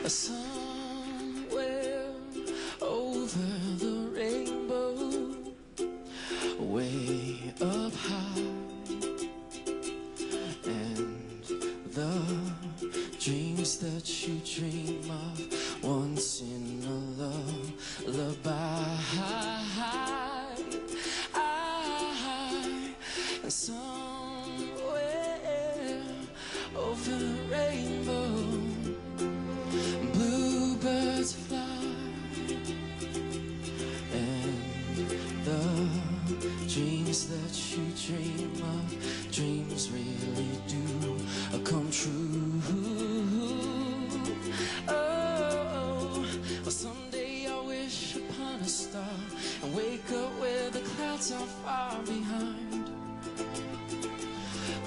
Somewhere over the rainbow, way up high, and the dreams that you dream of once in a lullaby. And somewhere over the rainbow, bluebirds fly, and the dreams that you dream of, dreams really do come true. Oh, well, someday I'll wish upon a star and wake up where the clouds are far behind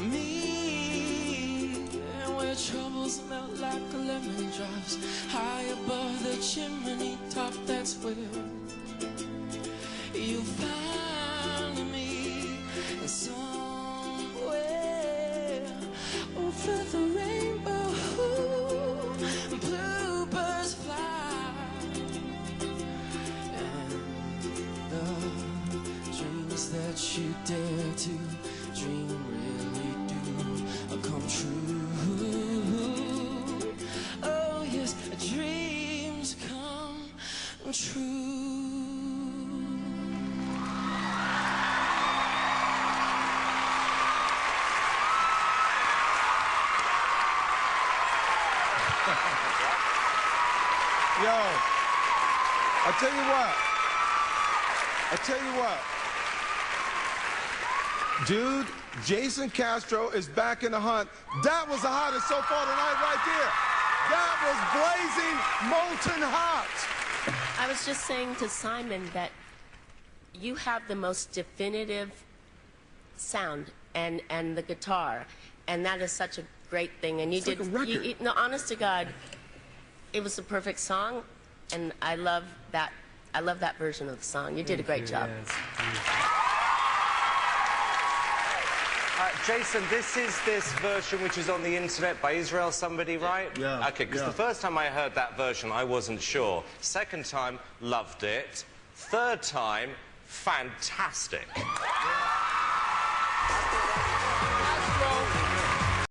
me, and where troubles melt like lemon drops high above the chimney top. That's where you'll find me. And somewhere over the rainbow, bluebirds fly, and the dreams that you dare to dream really do come true. Oh yes, dreams come true. Yo, I tell you what, dude, Jason Castro is back in the hunt. That was the hottest so far tonight right there. That was blazing, molten hot. I was just saying to Simon that you have the most definitive sound and the guitar, and that is such a great thing. And you it's did, like a record. no, honest to God, it was the perfect song, and I love that. I love that version of the song. You did a great job. Jason, this is this version which is on the internet by Israel somebody, right? Yeah. Okay, because the first time I heard that version, I wasn't sure. Second time, loved it. Third time, fantastic.